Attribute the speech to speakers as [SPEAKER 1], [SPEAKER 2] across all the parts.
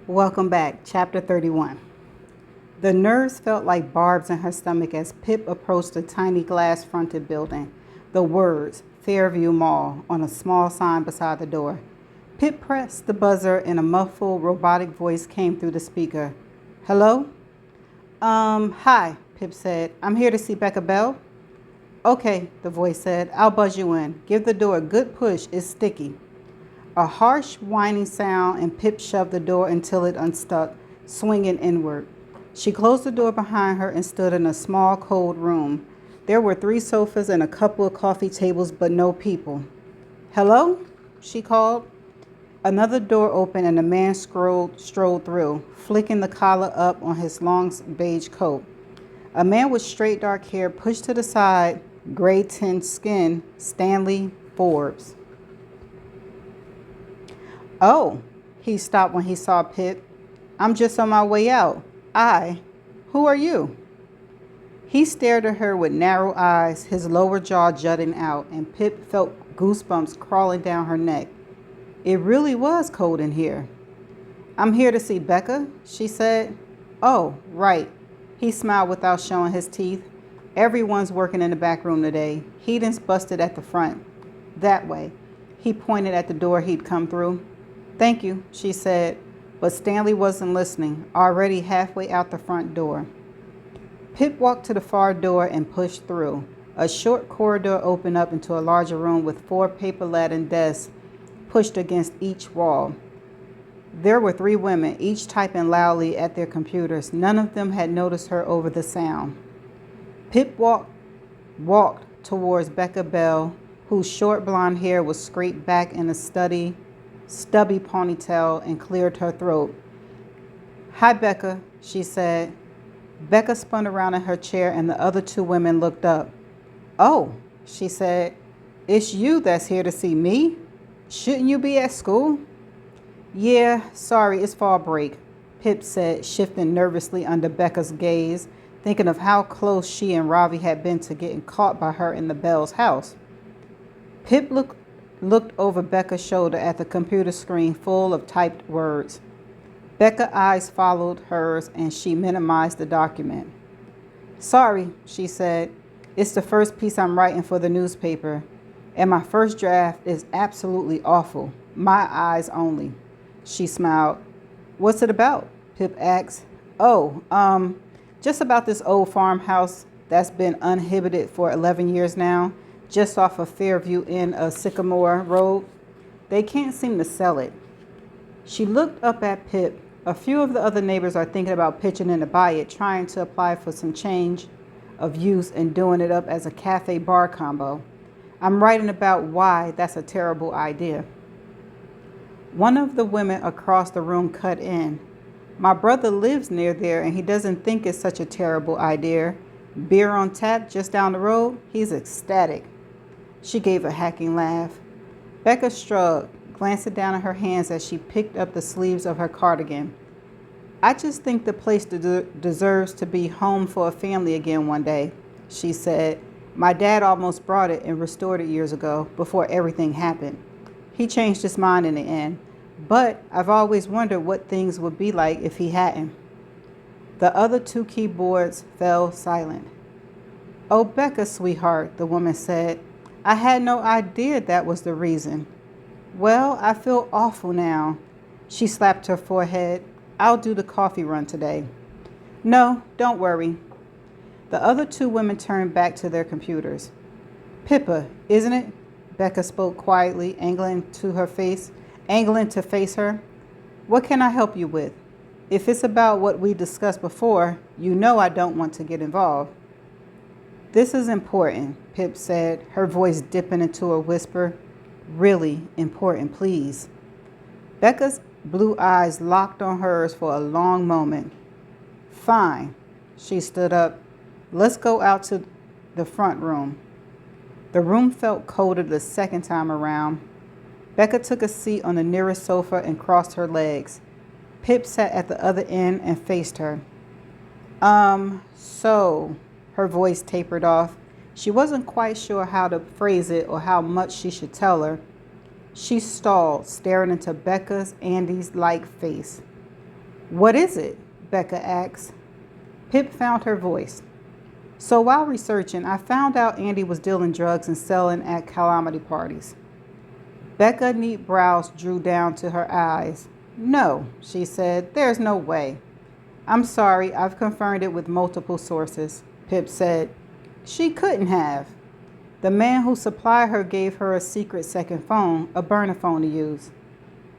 [SPEAKER 1] Welcome back, Chapter 31. The nerves felt like barbs in her stomach as Pip approached the tiny glass-fronted building. The words, Fairview Mall, on a small sign beside the door. Pip pressed the buzzer and a muffled, robotic voice came through the speaker. Hello? Hi, Pip said. I'm here to see Becca Bell. Okay, the voice said. I'll buzz you in. Give the door a good push. It's sticky. A harsh, whining sound, and Pip shoved the door until it unstuck, swinging inward. She closed the door behind her and stood in a small, cold room. There were 3 sofas and a couple of coffee tables, but no people. Hello? She called. Another door opened and a man strolled through, flicking the collar up on his long beige coat. A man with straight dark hair, pushed to the side, gray-tinged skin, Stanley Forbes. Oh, he stopped when he saw Pip. I'm just on my way out. Who are you? He stared at her with narrow eyes, his lower jaw jutting out, and Pip felt goosebumps crawling down her neck. It really was cold in here. I'm here to see Becca, she said. Oh, right. He smiled without showing his teeth. Everyone's working in the back room today. Heating's busted at the front. That way. He pointed at the door he'd come through. Thank you, she said, but Stanley wasn't listening, already halfway out the front door. Pip walked to the far door and pushed through. A short corridor opened up into a larger room with 4 paper-laden desks pushed against each wall. There were 3 women, each typing loudly at their computers. None of them had noticed her over the sound. Pip walked towards Becca Bell, whose short blonde hair was scraped back in a stubby ponytail and cleared her throat. Hi, Becca, she said. Becca spun around in her chair and the other 2 women looked up. Oh, she said, it's you that's here to see me? Shouldn't you be at school? Yeah, sorry, it's fall break, Pip said, shifting nervously under Becca's gaze, thinking of how close she and Ravi had been to getting caught by her in the Bell's house. Pip looked over Becca's shoulder at the computer screen full of typed words. Becca's eyes followed hers and she minimized the document. Sorry, she said. It's the first piece I'm writing for the newspaper, and my first draft is absolutely awful. My eyes only. She smiled. What's it about? Pip asked. Oh, just about this old farmhouse that's been uninhabited for 11 years now, just off of Fairview Inn of Sycamore Road. They can't seem to sell it. She looked up at Pip. A few of the other neighbors are thinking about pitching in to buy it, trying to apply for some change of use and doing it up as a cafe bar combo. I'm writing about why that's a terrible idea. One of the women across the room cut in. My brother lives near there and he doesn't think it's such a terrible idea. Beer on tap just down the road. He's ecstatic. She gave a hacking laugh. Becca shrugged, glancing down at her hands as she picked up the sleeves of her cardigan. I just think the place deserves to be home for a family again one day, she said. My dad almost brought it and restored it years ago, before everything happened. He changed his mind in the end, but I've always wondered what things would be like if he hadn't. The other 2 keyboards fell silent. Oh, Becca, sweetheart, the woman said. I had no idea that was the reason. Well, I feel awful now. She slapped her forehead. I'll do the coffee run today. No, don't worry. The other 2 women turned back to their computers. Pippa, isn't it? Becca spoke quietly, angling to face her. What can I help you with? If it's about what we discussed before, you know I don't want to get involved. This is important, Pip said, her voice dipping into a whisper. Really important, please. Becca's blue eyes locked on hers for a long moment. Fine. She stood up. Let's go out to the front room. The room felt colder the second time around. Becca took a seat on the nearest sofa and crossed her legs. Pip sat at the other end and faced her. So, her voice tapered off. She wasn't quite sure how to phrase it or how much she should tell her. She stalled, staring into Becca's Andy's-like face. What is it? Becca asked. Pip found her voice. So while researching, I found out Andy was dealing drugs and selling at calamity parties. Becca's neat brows drew down to her eyes. No, she said, there's no way. I'm sorry, I've confirmed it with multiple sources, Pip said. She couldn't have. The man who supplied her gave her a secret second phone, a burner phone to use.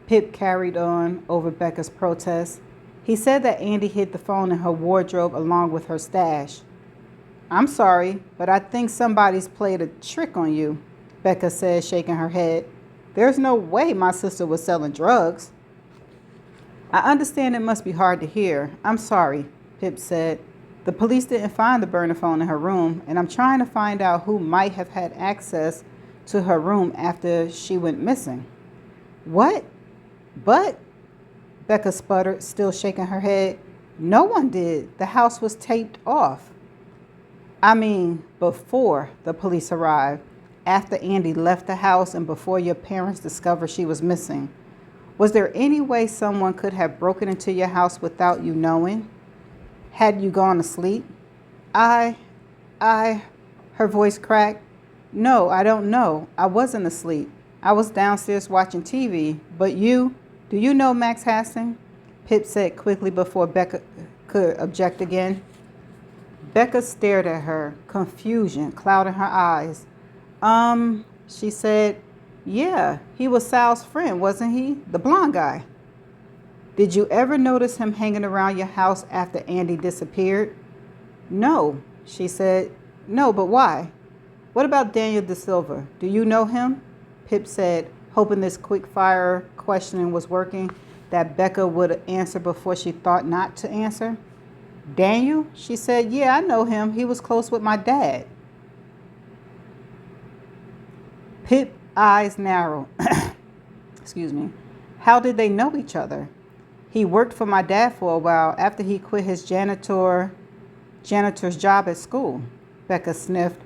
[SPEAKER 1] Pip carried on over Becca's protest. He said that Andy hid the phone in her wardrobe along with her stash. I'm sorry, but I think somebody's played a trick on you, Becca said, shaking her head. There's no way my sister was selling drugs. I understand it must be hard to hear. I'm sorry, Pip said. The police didn't find the burner phone in her room, and I'm trying to find out who might have had access to her room after she went missing. What? But, Becca sputtered, still shaking her head. No one did. The house was taped off. I mean, before the police arrived, after Andy left the house and before your parents discovered she was missing. Was there any way someone could have broken into your house without you knowing? Had you gone to sleep? Her voice cracked. No, I don't know. I wasn't asleep. I was downstairs watching TV. But you, do you know Max Hastings? Pip said quickly before Becca could object again. Becca stared at her, confusion clouding her eyes. She said, yeah, he was Sal's friend, wasn't he? The blonde guy. Did you ever notice him hanging around your house after Andy disappeared? No, she said. No, but why? What about Daniel De Silva? Do you know him? Pip said, hoping this quick-fire questioning was working, that Becca would answer before she thought not to answer. Daniel? She said, yeah, I know him. He was close with my dad. Pip's eyes narrowed. Excuse me. How did they know each other? He worked for my dad for a while after he quit his janitor's job at school. Becca sniffed.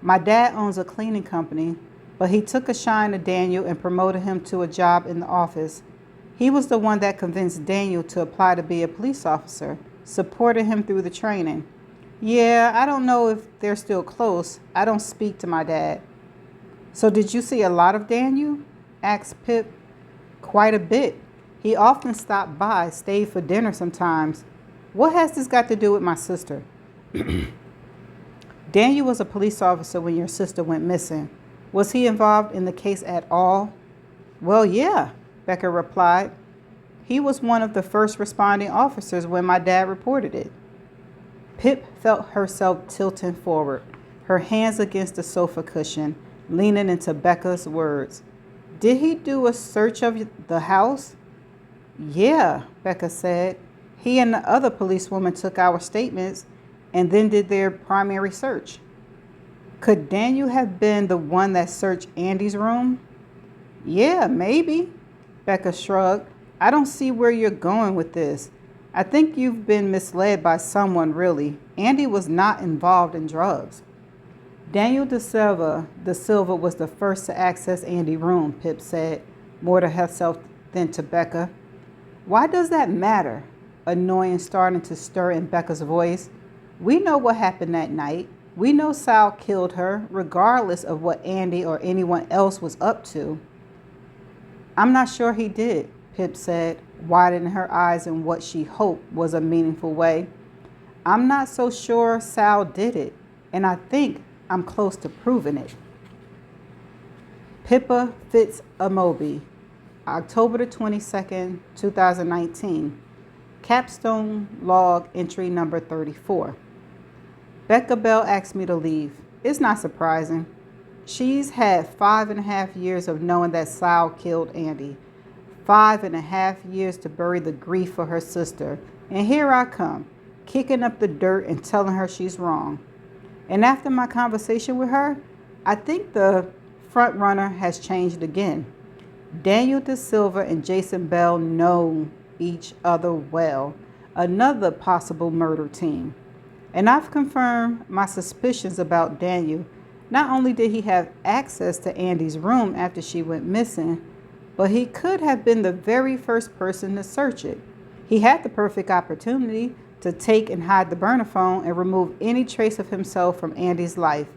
[SPEAKER 1] My dad owns a cleaning company, but he took a shine to Daniel and promoted him to a job in the office. He was the one that convinced Daniel to apply to be a police officer, supported him through the training. Yeah, I don't know if they're still close. I don't speak to my dad. So did you see a lot of Daniel? Asked Pip. Quite a bit. He often stopped by, stayed for dinner sometimes. What has this got to do with my sister? Daniel was a police officer when your sister went missing. Was he involved in the case at all? Well, yeah, Becca replied. He was one of the first responding officers when my dad reported it. Pip felt herself tilting forward, her hands against the sofa cushion, leaning into Becca's words. Did he do a search of the house? Yeah, Becca said. He and the other policewoman took our statements and then did their primary search. Could Daniel have been the one that searched Andy's room? Yeah, maybe, Becca shrugged. I don't see where you're going with this. I think you've been misled by someone, really. Andy was not involved in drugs. Daniel De Silva was the first to access Andy's room, Pip said, more to herself than to Becca. Why does that matter? Annoyance starting to stir in Becca's voice. We know what happened that night. We know Sal killed her, regardless of what Andy or anyone else was up to. I'm not sure he did, Pip said, widening her eyes in what she hoped was a meaningful way. I'm not so sure Sal did it, and I think I'm close to proving it. Pippa Fitz-Amobi, October the 22nd, 2019. Capstone log entry number 34. Becca Bell asked me to leave. It's not surprising. She's had 5.5 years of knowing that Sal killed Andy. 5.5 years to bury the grief for her sister. And here I come, kicking up the dirt and telling her she's wrong. And after my conversation with her, I think the front runner has changed again. Daniel De Silva and Jason Bell know each other well. Another possible murder team. And I've confirmed my suspicions about Daniel. Not only did he have access to Andy's room after she went missing, but he could have been the very first person to search it. He had the perfect opportunity to take and hide the burner phone and remove any trace of himself from Andy's life.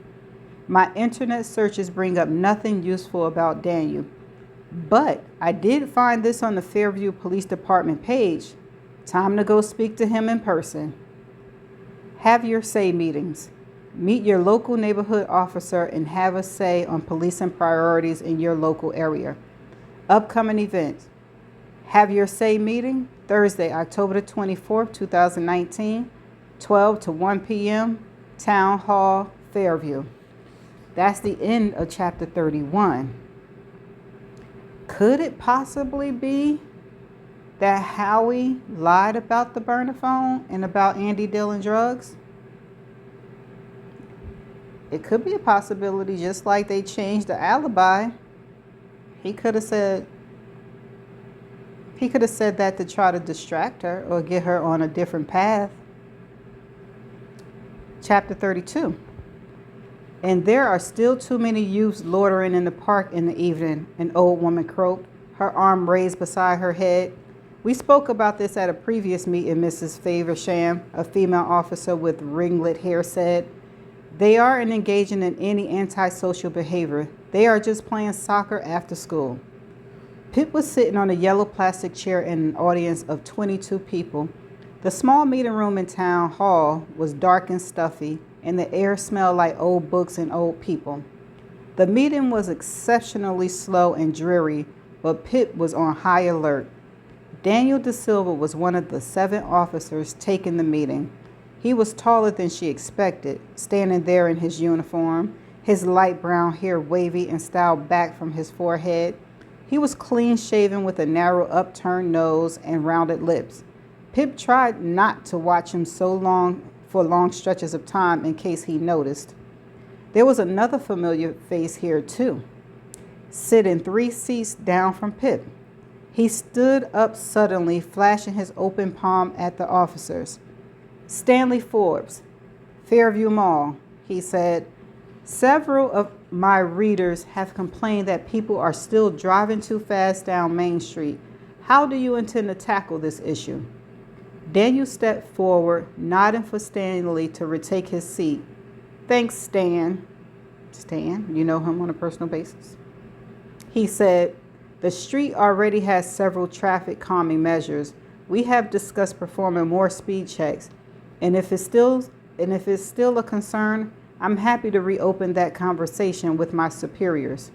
[SPEAKER 1] My internet searches bring up nothing useful about Daniel, but I did find this on the Fairview Police Department page. Time to go speak to him in person. Have your say meetings. Meet your local neighborhood officer and have a say on policing priorities in your local area. Upcoming events. Have your say meeting Thursday, October the 24th, 2019, 12 to 1 p.m., Town Hall, Fairview. That's the end of chapter 31. Could it possibly be that Howie lied about the burner phone and about Andy dealing drugs? It could be a possibility, just like they changed the alibi. He could have said that to try to distract her or get her on a different path. Chapter 32. And there are still too many youths loitering in the park in the evening, an old woman croaked, her arm raised beside her head. We spoke about this at a previous meeting, Mrs. Faversham, a female officer with ringlet hair, said. They aren't engaging in any antisocial behavior. They are just playing soccer after school. Pip was sitting on a yellow plastic chair in an audience of 22 people. The small meeting room in Town Hall was dark and stuffy, and the air smelled like old books and old people. The meeting was exceptionally slow and dreary, but Pip was on high alert. Daniel De Silva was one of the 7 officers taking the meeting. He was taller than she expected, standing there in his uniform, his light brown hair wavy and styled back from his forehead. He was clean-shaven with a narrow upturned nose and rounded lips. Pip tried not to watch him for long stretches of time in case he noticed. There was another familiar face here, too, sitting 3 seats down from Pip. He stood up suddenly, flashing his open palm at the officers. Stanley Forbes, Fairview Mall, he said. Several of my readers have complained that people are still driving too fast down Main Street. How do you intend to tackle this issue? Daniel stepped forward, nodding for Stanley to retake his seat. Thanks, Stan. Stan, you know him on a personal basis. He said, the street already has several traffic calming measures. We have discussed performing more speed checks. And if it's still a concern, I'm happy to reopen that conversation with my superiors.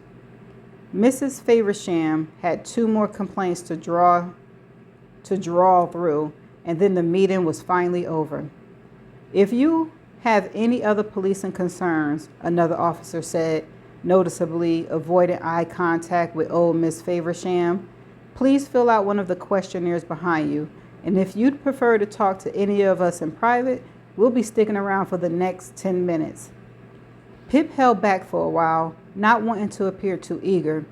[SPEAKER 1] Mrs. Faversham had 2 more complaints to draw through, and then the meeting was finally over. If you have any other policing concerns, another officer said, noticeably avoiding eye contact with old Miss Faversham, please fill out one of the questionnaires behind you. And if you'd prefer to talk to any of us in private, we'll be sticking around for the next 10 minutes. Pip held back for a while, not wanting to appear too eager.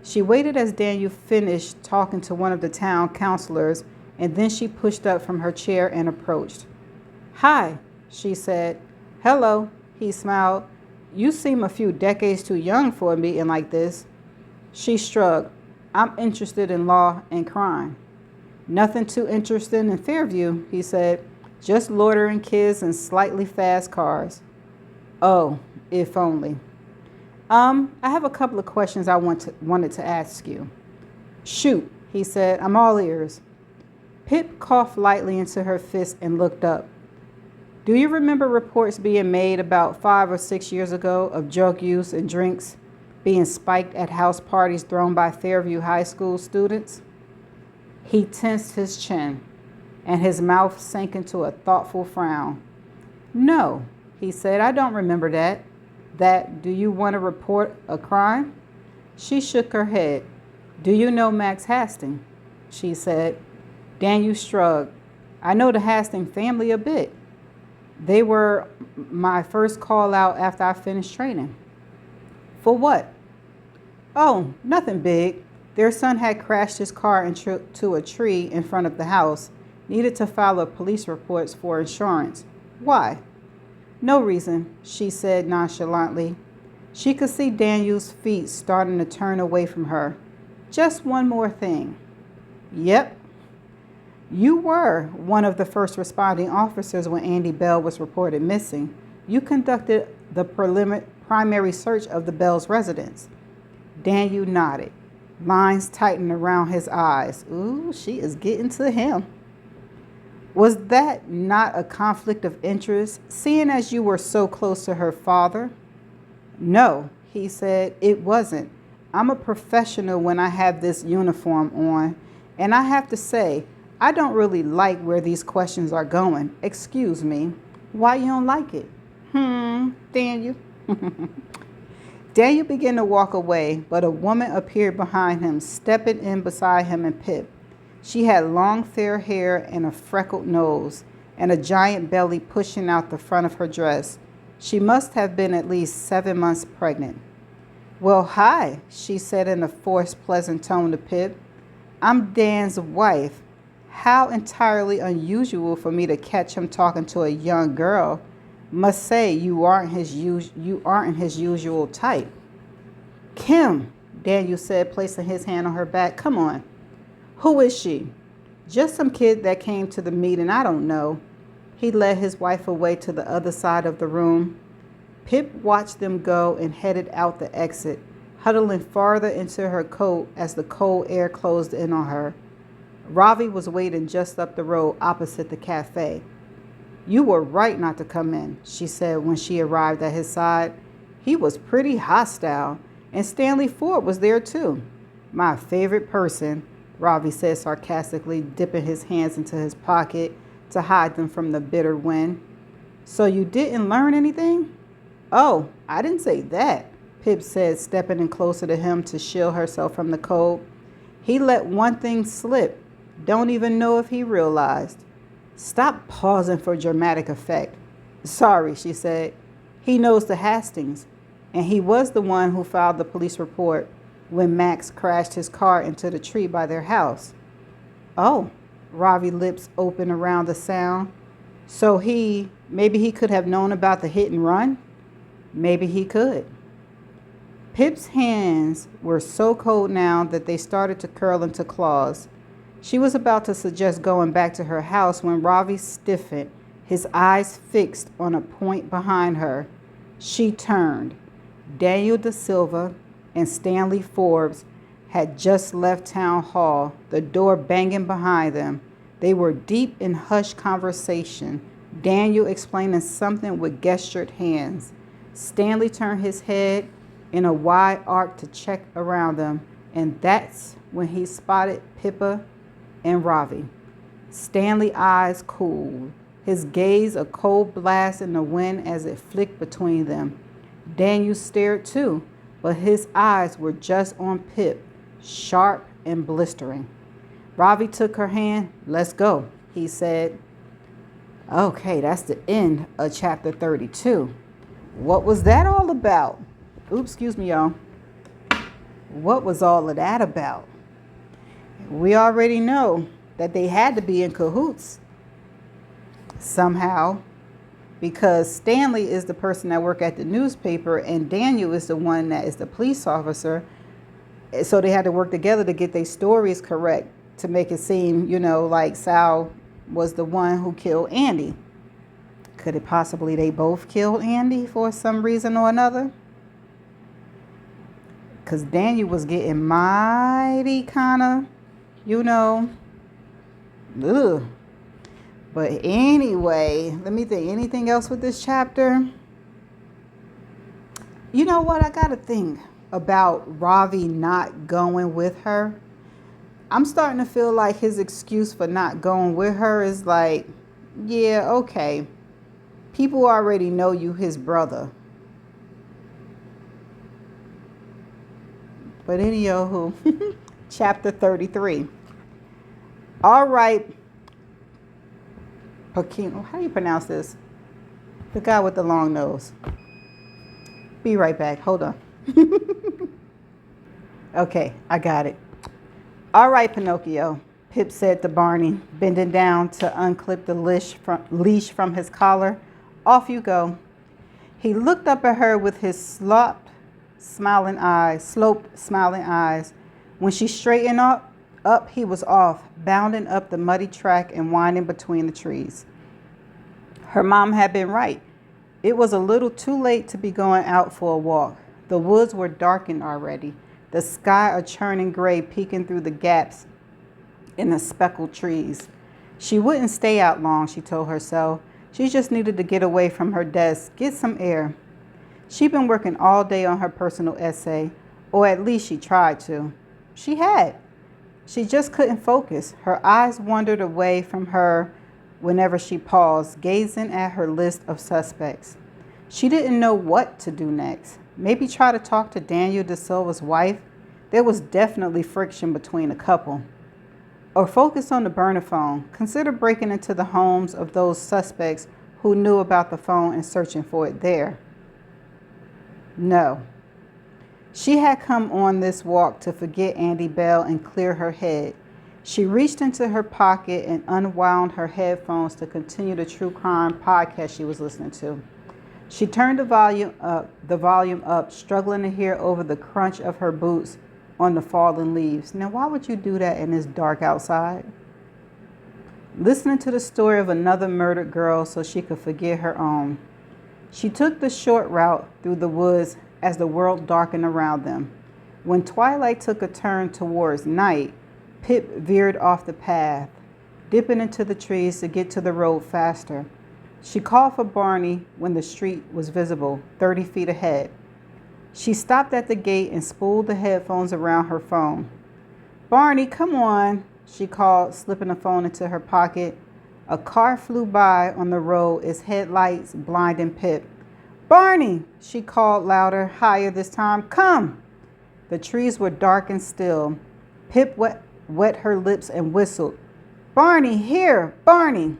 [SPEAKER 1] She waited as Daniel finished talking to one of the town councilors, and then she pushed up from her chair and approached. Hi, she said. Hello, he smiled. You seem a few decades too young for a meeting like this. She shrugged. I'm interested in law and crime. Nothing too interesting in Fairview, he said. Just loitering kids and slightly fast cars. Oh, if only. I have a couple of questions I wanted to ask you. Shoot, he said. I'm all ears. Pip coughed lightly into her fist and looked up. Do you remember reports being made about 5 or 6 years ago of drug use and drinks being spiked at house parties thrown by Fairview High School students? He tensed his chin, and his mouth sank into a thoughtful frown. No, he said, I don't remember that. Do you want to report a crime? She shook her head. Do you know Max Hastings? She said. Daniel shrugged. I know the Hastings family a bit. They were my first call out after I finished training. For what? Oh, nothing big. Their son had crashed his car into a tree in front of the house, needed to file a police report for insurance. Why? No reason, she said nonchalantly. She could see Daniel's feet starting to turn away from her. Just one more thing. Yep. You were one of the first responding officers when Andy Bell was reported missing. You conducted the primary search of the Bell's residence. Daniel nodded. Lines tightened around his eyes. Ooh, she is getting to him. Was that not a conflict of interest, seeing as you were so close to her father? No, he said, it wasn't. I'm a professional when I have this uniform on, and I have to say, I don't really like where these questions are going. Excuse me. Why you don't like it? Daniel. Daniel began to walk away, but a woman appeared behind him, stepping in beside him and Pip. She had long fair hair and a freckled nose, and a giant belly pushing out the front of her dress. She must have been at least 7 months pregnant. Well, hi, she said in a forced, pleasant tone to Pip. I'm Dan's wife. How entirely unusual for me to catch him talking to a young girl. Must say you aren't his usual type. Kim, Daniel said, placing his hand on her back. Come on. Who is she? Just some kid that came to the meeting. I don't know. He led his wife away to the other side of the room. Pip watched them go and headed out the exit, huddling farther into her coat as the cold air closed in on her. Ravi was waiting just up the road opposite the cafe. You were right not to come in, she said when she arrived at his side. He was pretty hostile, and Stanley Ford was there too. My favorite person, Ravi said sarcastically, dipping his hands into his pocket to hide them from the bitter wind. So you didn't learn anything? Oh, I didn't say that, Pip said, stepping in closer to him to shield herself from the cold. He let one thing slip. Don't even know if he realized. Stop pausing for dramatic effect. Sorry, she said. He knows the Hastings, and he was the one who filed the police report when Max crashed his car into the tree by their house. Oh, Ravi's lips opened around the sound. So maybe he could have known about the hit and run? Maybe he could. Pip's hands were so cold now that they started to curl into claws. She was about to suggest going back to her house when Ravi stiffened, his eyes fixed on a point behind her. She turned. Daniel Da Silva and Stanley Forbes had just left town hall, the door banging behind them. They were deep in hushed conversation, Daniel explaining something with gestured hands. Stanley turned his head in a wide arc to check around them, and that's when he spotted Pippa and Ravi. Stanley's eyes cooled, his gaze a cold blast in the wind as it flicked between them. Daniel stared too, but his eyes were just on Pip, sharp and blistering. Ravi took her hand. Let's go, he said. Okay, that's the end of chapter 32. What was that all about? Oops, excuse me, y'all. What was all of that about? We already know that they had to be in cahoots somehow, because Stanley is the person that worked at the newspaper and Daniel is the one that is the police officer. So they had to work together to get their stories correct, to make it seem, like Sal was the one who killed Andy. Could it possibly they both killed Andy for some reason or another? Because Daniel was getting mighty kind of, ugh. But anyway, let me think. Anything else with this chapter? You know what? I got to think about Ravi not going with her. I'm starting to feel like his excuse for not going with her is like, yeah, okay. People already know you his brother. But anywho, chapter 33. All right. Pacino, how do you pronounce this? The guy with the long nose. Be right back. Hold on. Okay, I got it. All right, Pinocchio, Pip said to Barney, bending down to unclip the leash from his collar. Off you go. He looked up at her with his sloped, smiling eyes. When she straightened up, Up he was off, bounding up the muddy track and winding between the trees. Her mom had been right. It was a little too late to be going out for a walk. The woods were darkened already, the sky a churning gray peeking through the gaps in the speckled trees. She wouldn't stay out long, she told herself. She just needed to get away from her desk, get some air. She'd been working all day on her personal essay, or at least she tried to. She had. She just couldn't focus. Her eyes wandered away from her whenever she paused, gazing at her list of suspects. She didn't know what to do next. Maybe try to talk to Daniel De Silva's wife. There was definitely friction between the couple. Or focus on the burner phone. Consider breaking into the homes of those suspects who knew about the phone and searching for it there. No. She had come on this walk to forget Andy Bell and clear her head. She reached into her pocket and unwound her headphones to continue the true crime podcast she was listening to. She turned the volume up, struggling to hear over the crunch of her boots on the fallen leaves. Now, why would you do that in this dark outside? Listening to the story of another murdered girl so she could forget her own. She took the short route through the woods as the world darkened around them. When twilight took a turn towards night, Pip veered off the path, dipping into the trees to get to the road faster. She called for Barney when the street was visible, 30 feet ahead. She stopped at the gate and spooled the headphones around her phone. Barney, come on, she called, slipping the phone into her pocket. A car flew by on the road, its headlights blinding Pip. Barney, she called louder, higher this time. Come! The trees were dark and still. Pip wet her lips and whistled. Barney, here! Barney!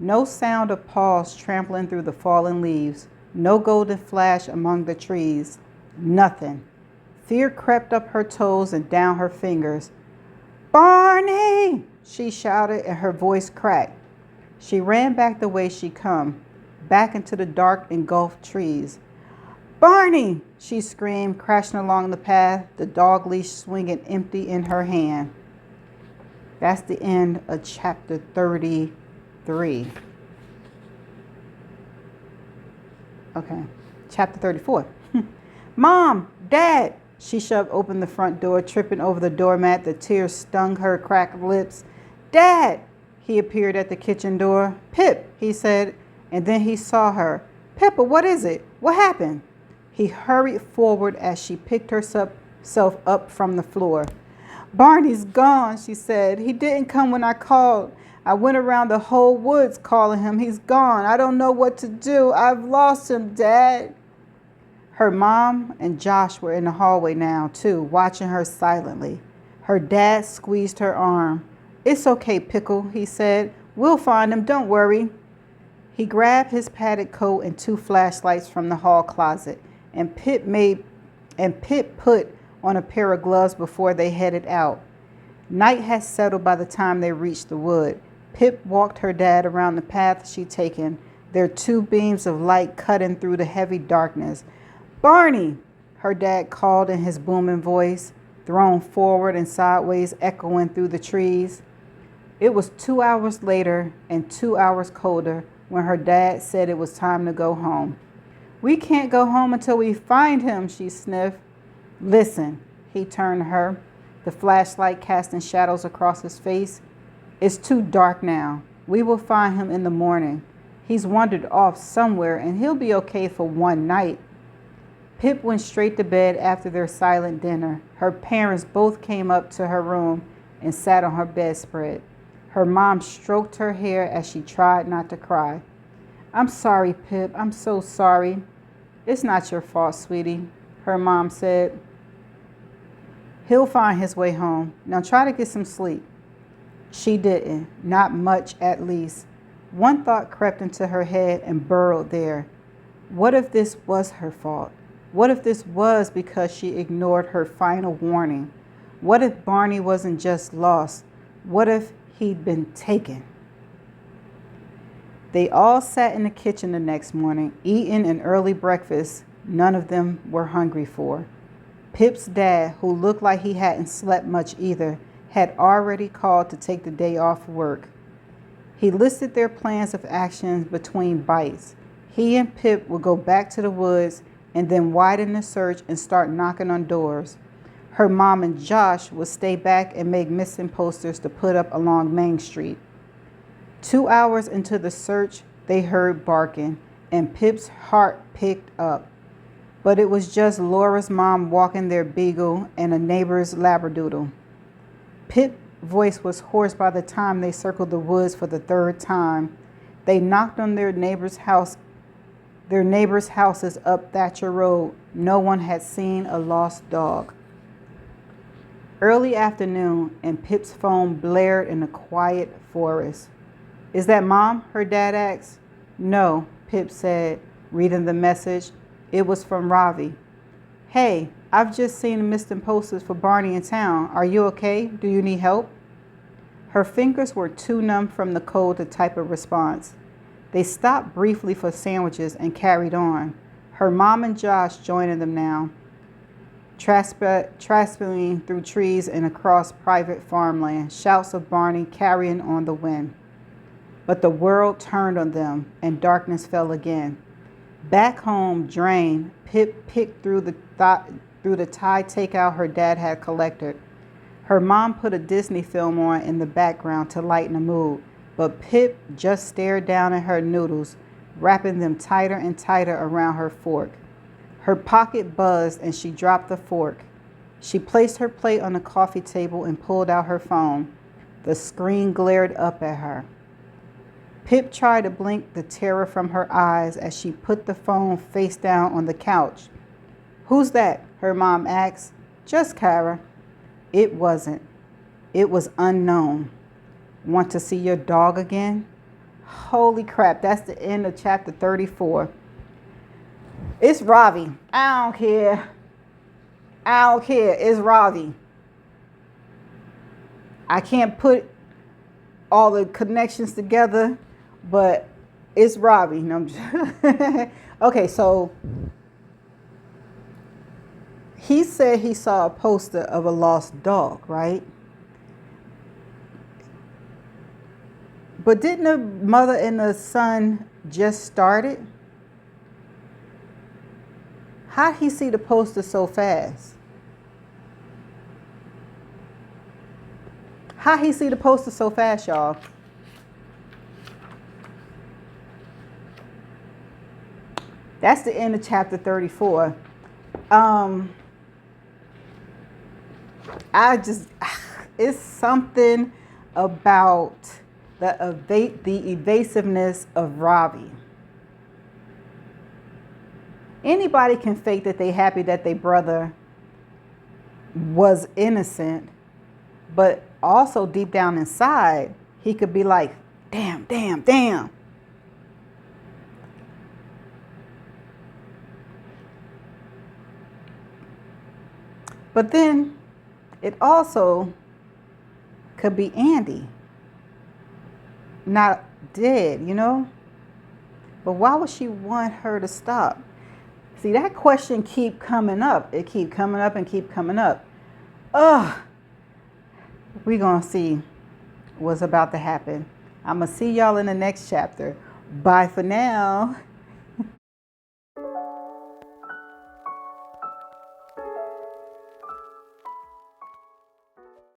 [SPEAKER 1] No sound of paws trampling through the fallen leaves. No golden flash among the trees. Nothing. Fear crept up her toes and down her fingers. Barney! She shouted and her voice cracked. She ran back the way she'd come, back into the dark engulfed trees. Barney! She screamed, crashing along the path, the dog leash swinging empty in her hand. That's the end of chapter 33. Okay, chapter 34. Mom! Dad! She shoved open the front door, tripping over the doormat. The tears stung her cracked lips. Dad! He appeared at the kitchen door. Pip, he said, and then he saw her. Pippa, what is it? What happened? He hurried forward as she picked herself up from the floor. Barney's gone, she said. He didn't come when I called. I went around the whole woods calling him. He's gone. I don't know what to do. I've lost him, Dad. Her mom and Josh were in the hallway now, too, watching her silently. Her dad squeezed her arm. It's okay, Pickle, he said. We'll find him. Don't worry. He grabbed his padded coat and 2 flashlights from the hall closet, and Pip put on a pair of gloves before they headed out. Night had settled by the time they reached the wood. Pip walked her dad around the path she'd taken, their 2 beams of light cutting through the heavy darkness. Barney, her dad called in his booming voice, thrown forward and sideways, echoing through the trees. It was 2 hours later and 2 hours colder when her dad said it was time to go home. We can't go home until we find him, she sniffed. Listen, he turned to her, the flashlight casting shadows across his face. It's too dark now. We will find him in the morning. He's wandered off somewhere and he'll be okay for one night. Pip went straight to bed after their silent dinner. Her parents both came up to her room and sat on her bedspread. Her mom stroked her hair as she tried not to cry. I'm sorry, Pip. I'm so sorry. It's not your fault, sweetie, her mom said. He'll find his way home. Now try to get some sleep. She didn't. Not much, at least. One thought crept into her head and burrowed there. What if this was her fault? What if this was because she ignored her final warning? What if Barney wasn't just lost? What if he'd been taken? They all sat in the kitchen the next morning, eating an early breakfast none of them were hungry for. Pip's dad, who looked like he hadn't slept much either, had already called to take the day off work. He listed their plans of action between bites. He and Pip would go back to the woods and then widen the search and start knocking on doors. Her mom and Josh would stay back and make missing posters to put up along Main Street. 2 hours into the search, they heard barking, and Pip's heart picked up. But it was just Laura's mom walking their beagle and a neighbor's labradoodle. Pip's voice was hoarse by the time they circled the woods for the third time. They knocked on their neighbor's houses up Thatcher Road. No one had seen a lost dog. Early afternoon, and Pip's phone blared in the quiet forest. "Is that Mom?" her dad asked. "No," Pip said, reading the message. It was from Ravi. "Hey, I've just seen missing posters for Barney in town. Are you okay? Do you need help?" Her fingers were too numb from the cold to type a response. They stopped briefly for sandwiches and carried on, her mom and Josh joining them now, trasping through trees and across private farmland, shouts of Barney carrying on the wind. But the world turned on them, and darkness fell again. Back home, drained, Pip picked through the Thai takeout her dad had collected. Her mom put a Disney film on in the background to lighten the mood, but Pip just stared down at her noodles, wrapping them tighter and tighter around her fork. Her pocket buzzed and she dropped the fork. She placed her plate on the coffee table and pulled out her phone. The screen glared up at her. Pip tried to blink the terror from her eyes as she put the phone face down on the couch. "Who's that?" her mom asked. "Just Kara." It wasn't. It was unknown. "Want to see your dog again?" Holy crap, that's the end of chapter 34. It's Ravi. I don't care. It's Ravi. I can't put all the connections together, but it's Ravi. No, I'm just okay, so he said he saw a poster of a lost dog, right? But didn't the mother and the son just started? How'd he see the poster so fast? How'd he see the poster so fast, y'all? That's the end of chapter 34. It's something about the evasiveness of Ravi. Anybody can fake that they happy that their brother was innocent, but also deep down inside, he could be like, damn. But then it also could be Andy, not dead, you know? But why would she want her to stop? See, that question keep coming up. It keep coming up and keep coming up. We're going to see what's about to happen. I'm going to see y'all in the next chapter. Bye for now.